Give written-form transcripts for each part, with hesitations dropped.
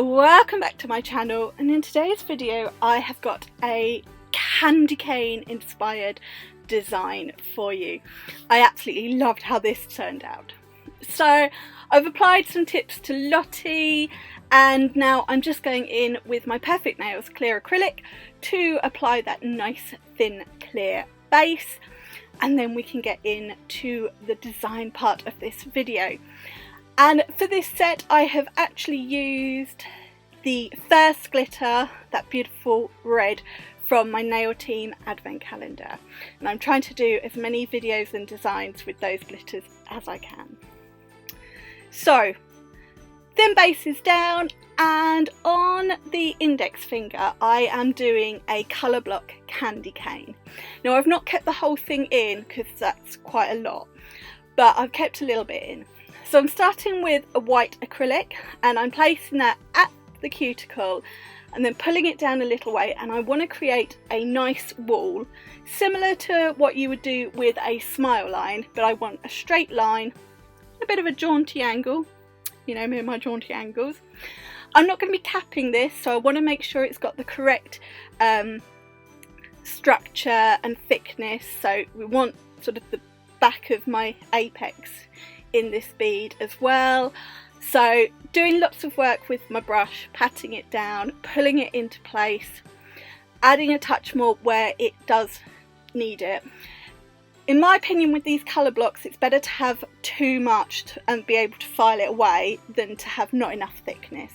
Welcome back to my channel, and in today's video I have got a candy cane inspired design for you. I absolutely loved how this turned out. So I've applied some tips to Lottie, and now I'm just going in with my Perfect Nails clear acrylic to apply that nice thin clear base, and then we can get into the design part of this video. And for this set I have actually used the first glitter, that beautiful red from my Nail Team advent calendar, and I'm trying to do as many videos and designs with those glitters as I can. So thin base is down, and on the index finger I am doing a colour block candy cane. Now I've not kept the whole thing in because that's quite a lot, but I've kept a little bit in. So I'm starting with a white acrylic and I'm placing that at the cuticle and then pulling it down a little way, and I want to create a nice wall similar to what you would do with a smile line, but I want a straight line, a bit of a jaunty angle, you know me and my jaunty angles. I'm not going to be capping this, so I want to make sure it's got the correct structure and thickness, so we want sort of the back of my apex in this bead as well. So doing lots of work with my brush, patting it down, pulling it into place, adding a touch more where it does need it. In my opinion, with these colour blocks it's better to have too much and be able to file it away than to have not enough thickness.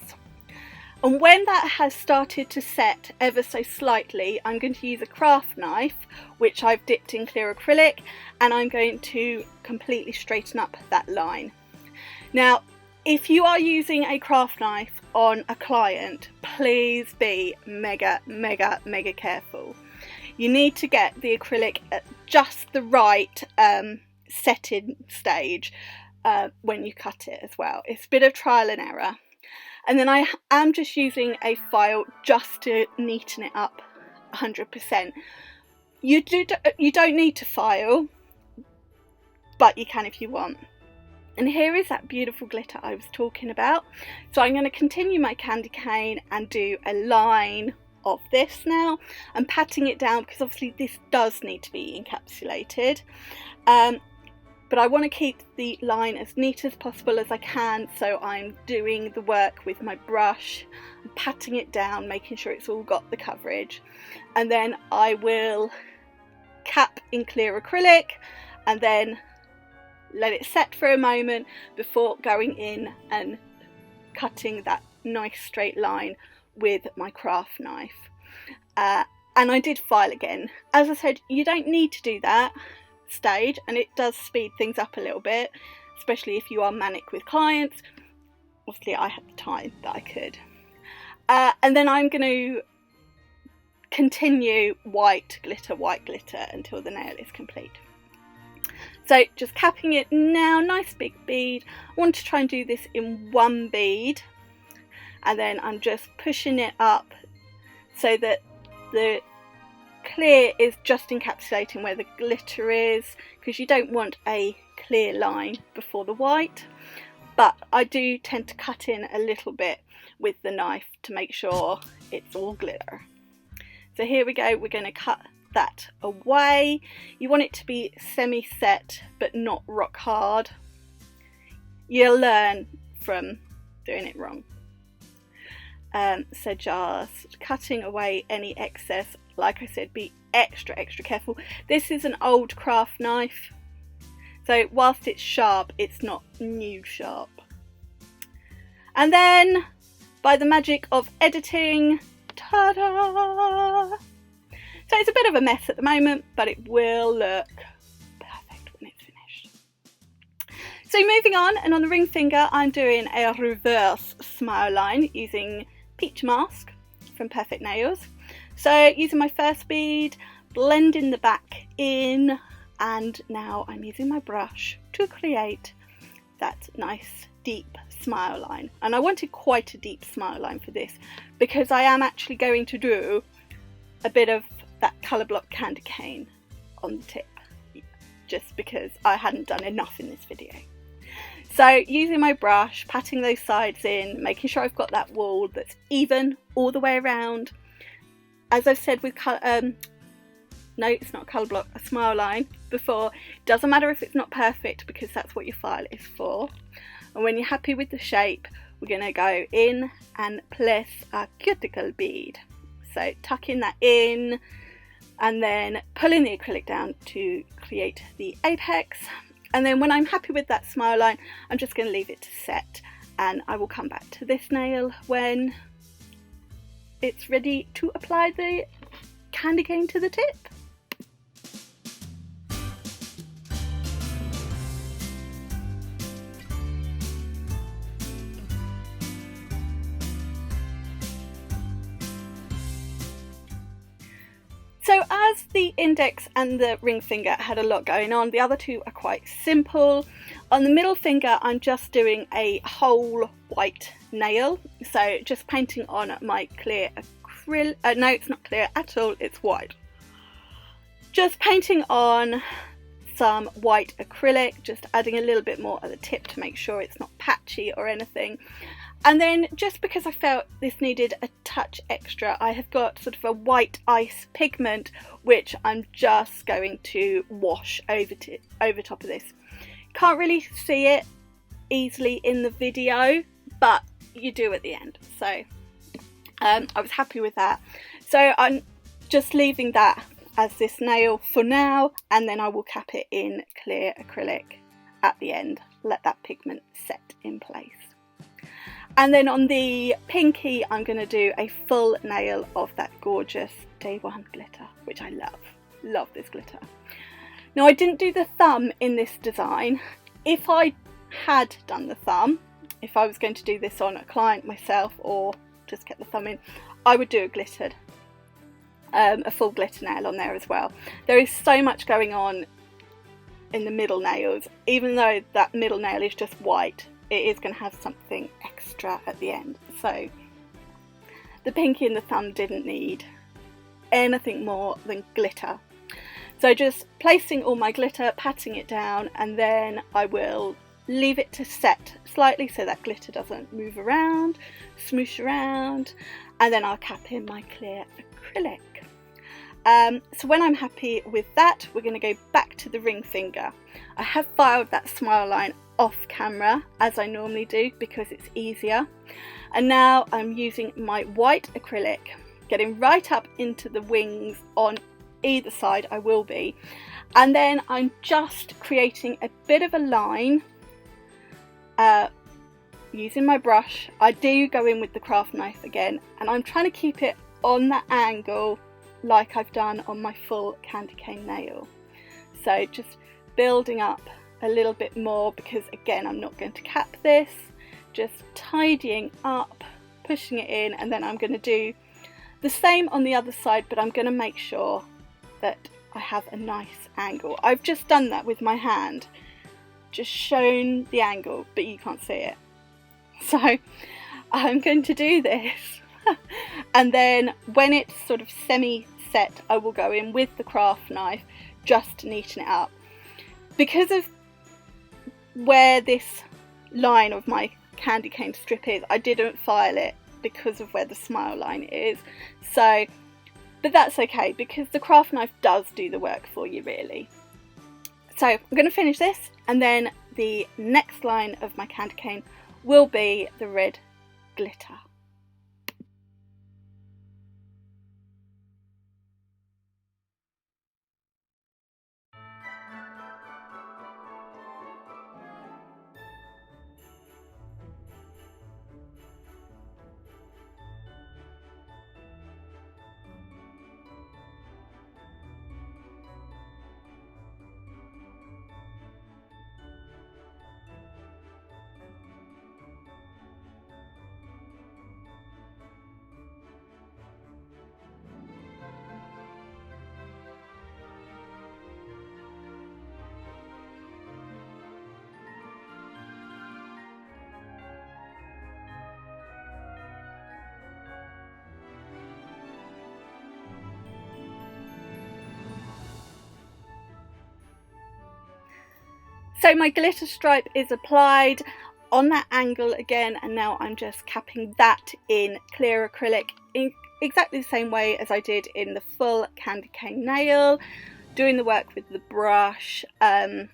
And when that has started to set ever so slightly, I'm going to use a craft knife, which I've dipped in clear acrylic, and I'm going to completely straighten up that line. Now, if you are using a craft knife on a client, please be mega careful. You need to get the acrylic at just the right setting stage when you cut it as well. It's a bit of trial and error. And then I am just using a file just to neaten it up 100%. You don't need to file, but you can if you want. And here is that beautiful glitter I was talking about. So I'm going to continue my candy cane and do a line of this now. I'm patting it down because obviously this does need to be encapsulated. But I want to keep the line as neat as possible as I can, so I'm doing the work with my brush, patting it down, making sure it's all got the coverage, and then I will cap in clear acrylic and then let it set for a moment before going in and cutting that nice straight line with my craft knife. And I did file again. As I said, you don't need to do that stage, and it does speed things up a little bit, especially if you are manic with clients. Obviously I had the time that I could. And then I'm going to continue white glitter until the nail is complete. So just capping it now, nice big bead. I want to try and do this in one bead, and then I'm just pushing it up so that the clear is just encapsulating where the glitter is, because you don't want a clear line before the white. But I do tend to cut in a little bit with the knife to make sure it's all glitter. So here we go, we're going to cut that away. You want it to be semi-set but not rock hard. You'll learn from doing it wrong. So just cutting away any excess. Like I said, be extra careful. This is an old craft knife, so whilst it's sharp, it's not new sharp. And then by the magic of editing, ta-da! So it's a bit of a mess at the moment, but it will look perfect when it's finished. So moving on, and on the ring finger I'm doing a reverse smile line using Peach Masque from Perfect Nails. So using my first bead, blending the back in, and now I'm using my brush to create that nice deep smile line. And I wanted quite a deep smile line for this because I am actually going to do a bit of that colour block candy cane on the tip, just because I hadn't done enough in this video. So using my brush, patting those sides in, making sure I've got that wall that's even all the way around. As I've said with no, it's not a colour block, a smile line before, doesn't matter if it's not perfect because that's what your file is for. And when you're happy with the shape, we're going to go in and place a cuticle bead. So tucking that in and then pulling the acrylic down to create the apex. And then when I'm happy with that smile line, I'm just going to leave it to set, and I will come back to this nail when it's ready to apply the candy cane to the tip. So as the index and the ring finger had a lot going on, the other two are quite simple. On the middle finger, I'm just doing a whole white nail. So just painting on my clear acrylic, no, it's not clear at all, it's white. Just painting on some white acrylic, just adding a little bit more at the tip to make sure it's not patchy or anything. And then just because I felt this needed a touch extra, I have got sort of a white ice pigment which I'm just going to wash over top of this. Can't really see it easily in the video, but you do at the end. So I was happy with that. So I'm just leaving that as this nail for now, and then I will cap it in clear acrylic at the end, let that pigment set in place. And then on the pinky, I'm going to do a full nail of that gorgeous Day One glitter, which I love. Love this glitter. Now, I didn't do the thumb in this design. If I had done the thumb, if I was going to do this on a client myself or just get the thumb in, I would do a glittered, a full glitter nail on there as well. There is so much going on in the middle nails. Even though that middle nail is just white, it is going to have something extra at the end. So the pinky and the thumb didn't need anything more than glitter. So just placing all my glitter, patting it down, and then I will leave it to set slightly so that glitter doesn't move around, smoosh around, and then I'll cap in my clear acrylic. So when I'm happy with that, we're going to go back to the ring finger. I have filed that smile line off camera as I normally do because it's easier, and now I'm using my white acrylic, getting right up into the wings on either side. I will be, and then I'm just creating a bit of a line using my brush. I do go in with the craft knife again, and I'm trying to keep it on that angle like I've done on my full candy cane nail. So just building up a little bit more, because again I'm not going to cap this, just tidying up, pushing it in, and then I'm going to do the same on the other side, but I'm going to make sure that I have a nice angle. I've just done that with my hand, just shown the angle, but you can't see it. So I'm going to do this and then when it's sort of semi set, I will go in with the craft knife just to neaten it up. Because of where this line of my candy cane strip is, I didn't file it because of where the smile line is. So, but that's okay because the craft knife does do the work for you really. So I'm going to finish this, and then the next line of my candy cane will be the red glitter. So my glitter stripe is applied on that angle again, and now I'm just capping that in clear acrylic in exactly the same way as I did in the full candy cane nail, doing the work with the brush, trying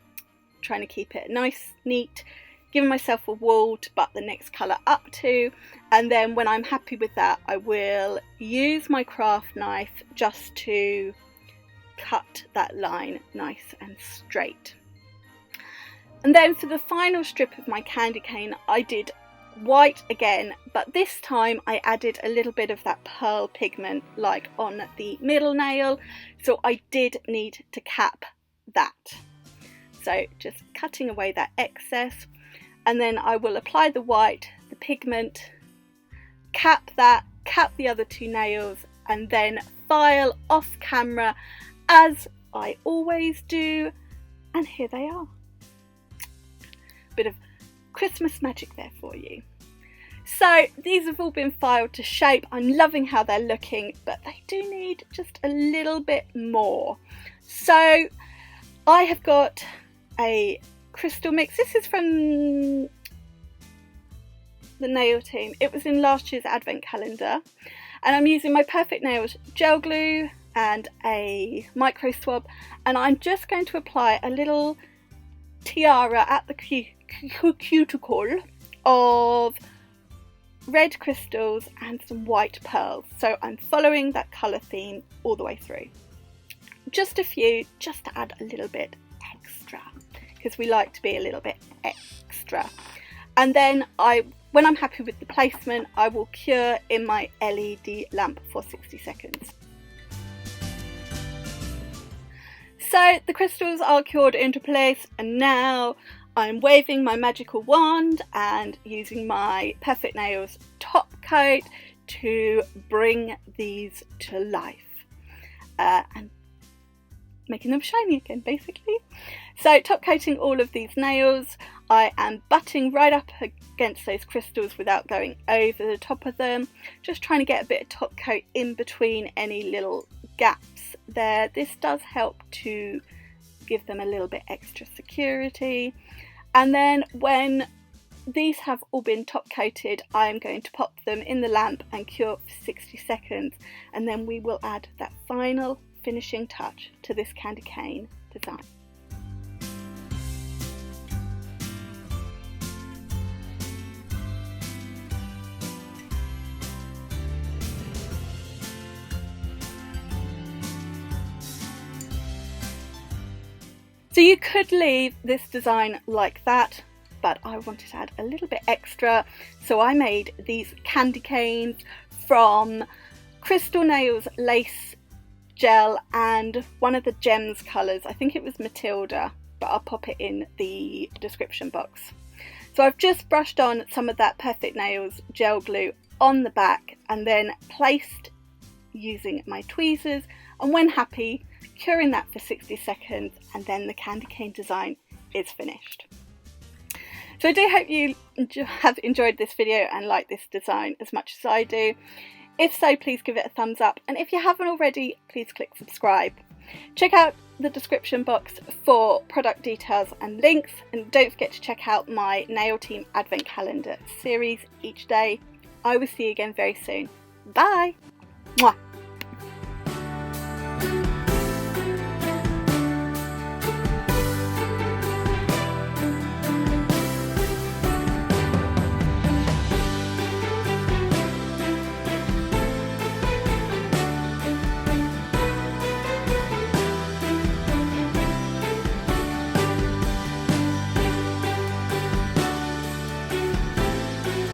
to keep it nice, neat, giving myself a wall to butt the next colour up to, and then when I'm happy with that I will use my craft knife just to cut that line nice and straight. And then for the final strip of my candy cane I did white again, but this time I added a little bit of that pearl pigment like on the middle nail, so I did need to cap that. So just cutting away that excess, and then I will apply the white, the pigment, cap that, cap the other two nails, and then file off camera as I always do, and here they are. Bit of Christmas magic there for you. So these have all been filed to shape. I'm loving how they're looking, but they do need just a little bit more. So I have got a crystal mix. This is from the nail team. It was in last year's advent calendar, and I'm using my Perfect Nails gel glue and a micro swab, and I'm just going to apply a little tiara at the cuticle of red crystals and some white pearls. So I'm following that colour theme all the way through. Just a few, just to add a little bit extra, because we like to be a little bit extra. And then when I'm happy with the placement, I will cure in my LED lamp for 60 seconds. So the crystals are cured into place, and now I'm waving my magical wand and using my Perfect Nails top coat to bring these to life and making them shiny again, basically. So top coating all of these nails, I am butting right up against those crystals without going over the top of them, just trying to get a bit of top coat in between any little gaps there. This does help to give them a little bit extra security. And then when these have all been top coated, I am going to pop them in the lamp and cure for 60 seconds, and then we will add that final finishing touch to this candy cane design. So you could leave this design like that, but I wanted to add a little bit extra, so I made these candy canes from Crystal Nails lace gel and one of the gems colours. I think it was Matilda, but I'll pop it in the description box. So I've just brushed on some of that Perfect Nails gel glue on the back and then placed using my tweezers, and when happy, curing that for 60 seconds, and then the candy cane design is finished. So I do hope you have enjoyed this video and like this design as much as I do. If so, please give it a thumbs up, and if you haven't already, please click subscribe. Check out the description box for product details and links, and don't forget to check out my Nail Team Advent Calendar series each day. I will see you again very soon. Bye! Mwah.